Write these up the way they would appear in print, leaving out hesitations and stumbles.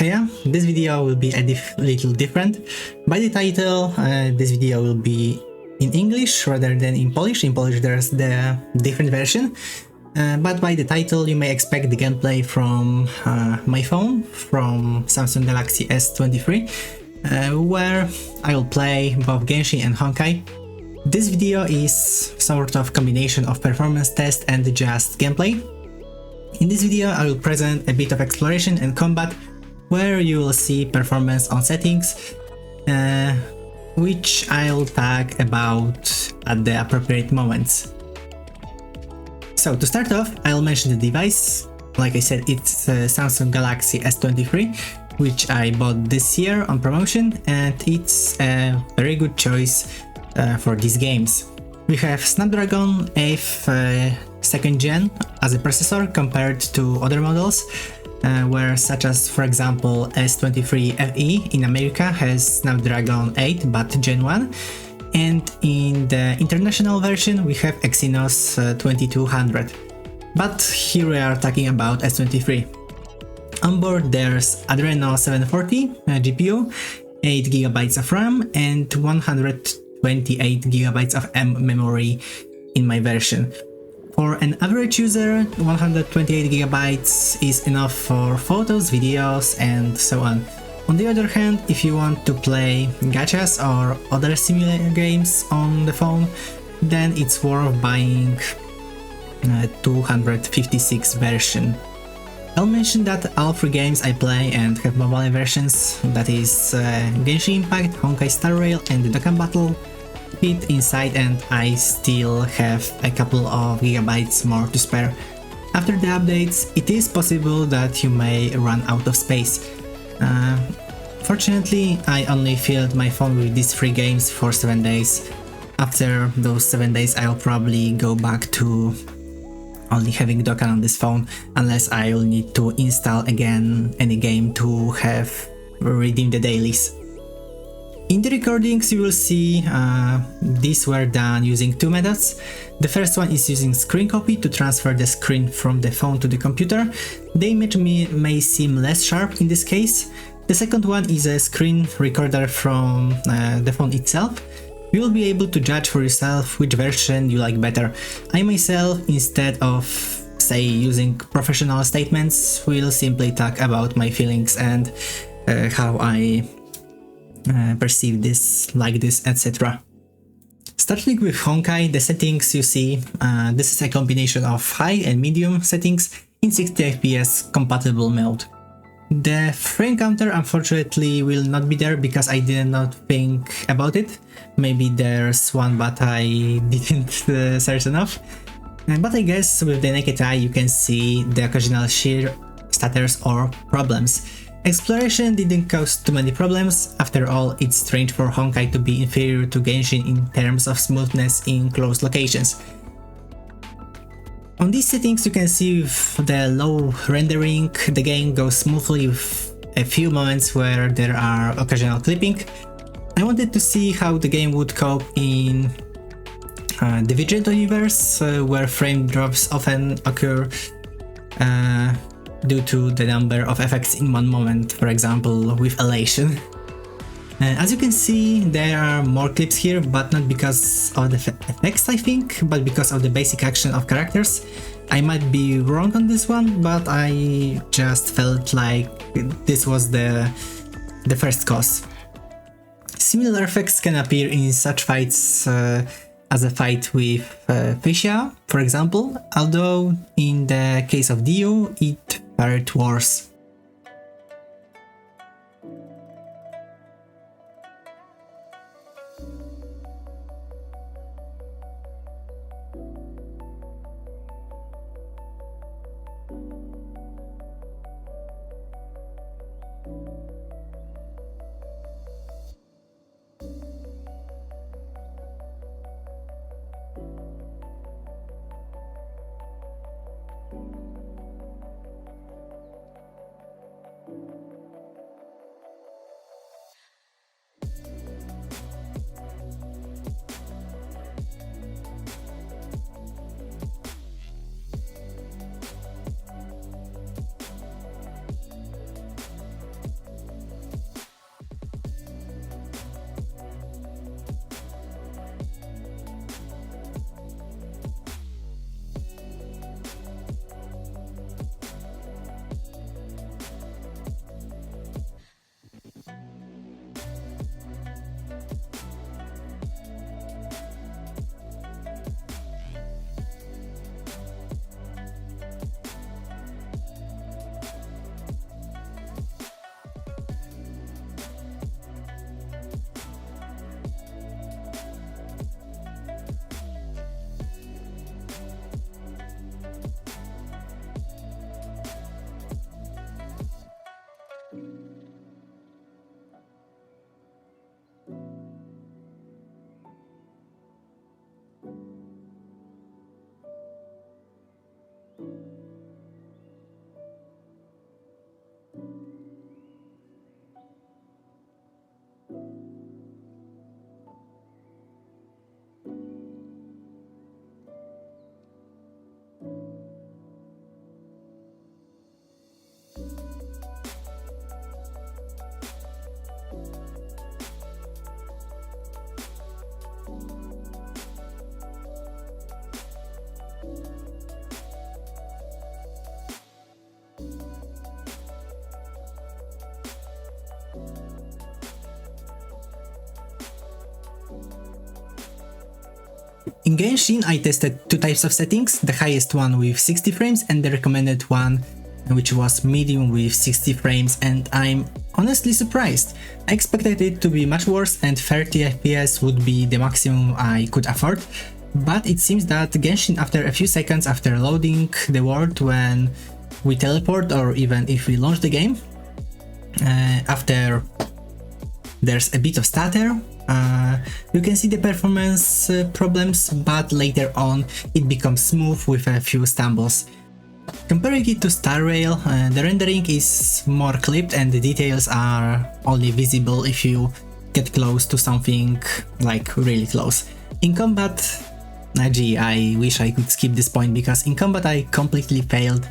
Heya. This video will be a little different. By the title, this video will be in English rather than in Polish. In Polish there's the different version, but by the title you may expect the gameplay from my phone, from Samsung Galaxy S23, where I will play both Genshin and Honkai. This video is sort of combination of performance test and just gameplay. In this video I will present a bit of exploration and combat, where you will see performance on settings, which I'll talk about at the appropriate moments. So to start off, I'll mention the device. Like I said, it's Samsung Galaxy S23, which I bought this year on promotion, and it's a very good choice for these games. We have Snapdragon 8th 2nd gen as a processor compared to other models, where such as, for example, S23 FE in America has Snapdragon 8 but Gen 1, and in the international version we have Exynos 2200. But here we are talking about S23. On board there's Adreno 740 GPU, 8GB of RAM and 128GB of memory in my version. For an average user, 128GB is enough for photos, videos and so on. On the other hand, if you want to play gachas or other similar games on the phone, then it's worth buying 256 version. I'll mention that all three games I play and have mobile versions, that is Genshin Impact, Honkai Star Rail and the Dokkan Battle, fit inside, and I still have a couple of gigabytes more to spare. After the updates, it is possible that you may run out of space. Fortunately, I only filled my phone with these three games for 7 days. After those 7 days, I'll probably go back to only having Dokkan on this phone, unless I'll need to install again any game to have redeem the dailies. In the recordings you will see these were done using two methods. The first one is using screen copy to transfer the screen from the phone to the computer. The image may seem less sharp in this case. The second one is a screen recorder from the phone itself. You will be able to judge for yourself which version you like better. I myself, instead of say using professional statements, will simply talk about my feelings and how I perceive this, like this, etc. Starting with Honkai, the settings you see, this is a combination of high and medium settings in 60fps compatible mode. The frame counter unfortunately will not be there because I did not think about it. Maybe there's one but I didn't search enough. But I guess with the naked eye you can see the occasional shear stutters or problems. Exploration didn't cause too many problems. After all, it's strange for Honkai to be inferior to Genshin in terms of smoothness in close locations. On these settings you can see with the low rendering the game goes smoothly with a few moments where there are occasional clipping. I wanted to see how the game would cope in the Vigilante universe, where frame drops often occur due to the number of effects in one moment, for example with elation. As you can see, there are more clips here, but not because of the effects I think, but because of the basic action of characters. I might be wrong on this one, but I just felt like this was the first cause. Similar effects can appear in such fights as a fight with Fisha, for example, although in the case of Dio it fared worse. In Genshin, I tested two types of settings, the highest one with 60 frames and the recommended one, which was medium with 60 frames, and I'm honestly surprised. I expected it to be much worse and 30 FPS would be the maximum I could afford, but it seems that Genshin, after a few seconds after loading the world when we teleport or even if we launch the game, after there's a bit of stutter, you can see the performance problems, but later on it becomes smooth with a few stumbles. Comparing it to Star Rail, the rendering is more clipped and the details are only visible if you get close to something, like really close. In combat, gee, I wish I could skip this point because in combat I completely failed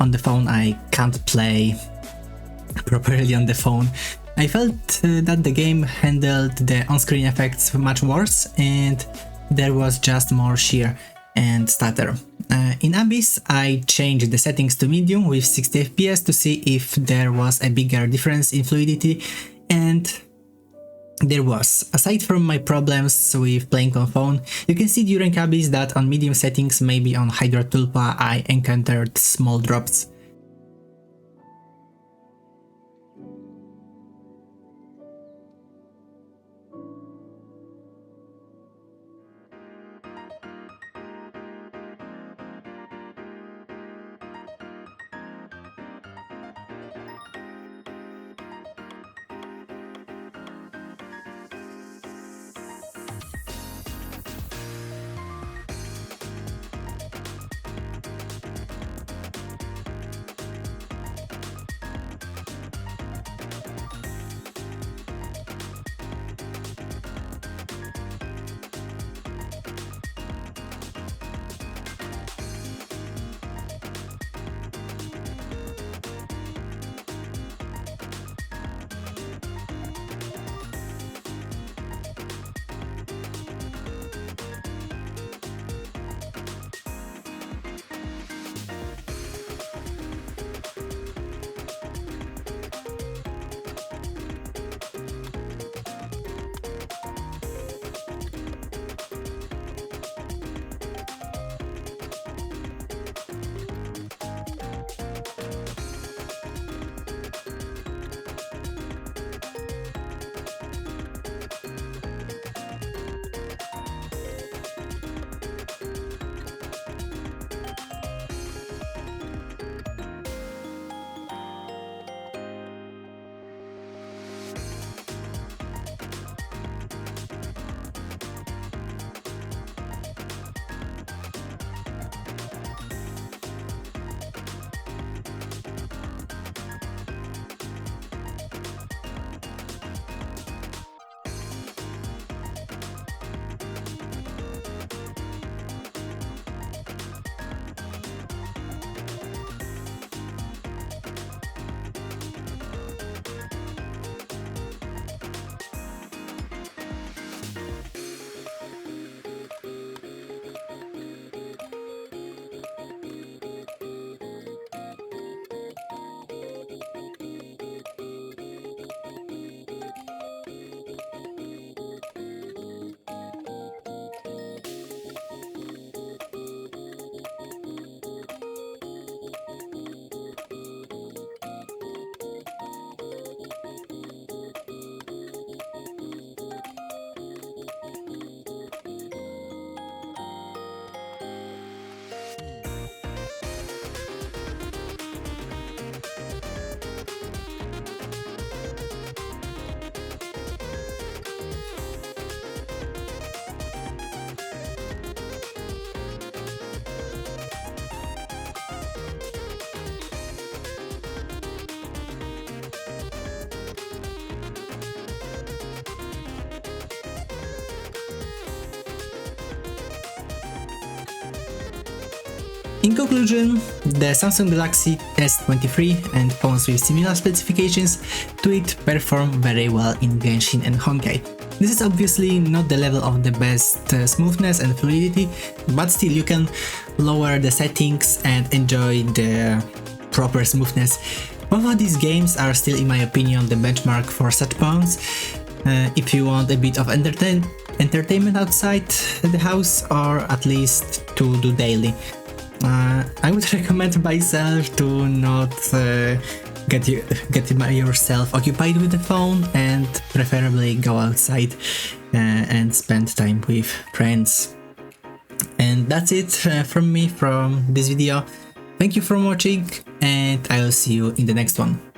on the phone. I can't play properly on the phone. I felt that the game handled the on-screen effects much worse and there was just more shear and stutter. In Abyss, I changed the settings to medium with 60 FPS to see if there was a bigger difference in fluidity, and there was. Aside from my problems with playing on phone, you can see during Abyss that on medium settings, maybe on Hydra Tulpa, I encountered small drops. In conclusion, the Samsung Galaxy S23 and phones with similar specifications to it perform very well in Genshin and Honkai. This is obviously not the level of the best smoothness and fluidity, but still you can lower the settings and enjoy the proper smoothness. Both of these games are still, in my opinion, the benchmark for such phones. If you want a bit of entertainment outside the house, or at least to do daily. I would recommend myself to not get yourself occupied with the phone, and preferably go outside and spend time with friends. And that's it from me from this video. Thank you for watching, and I'll see you in the next one.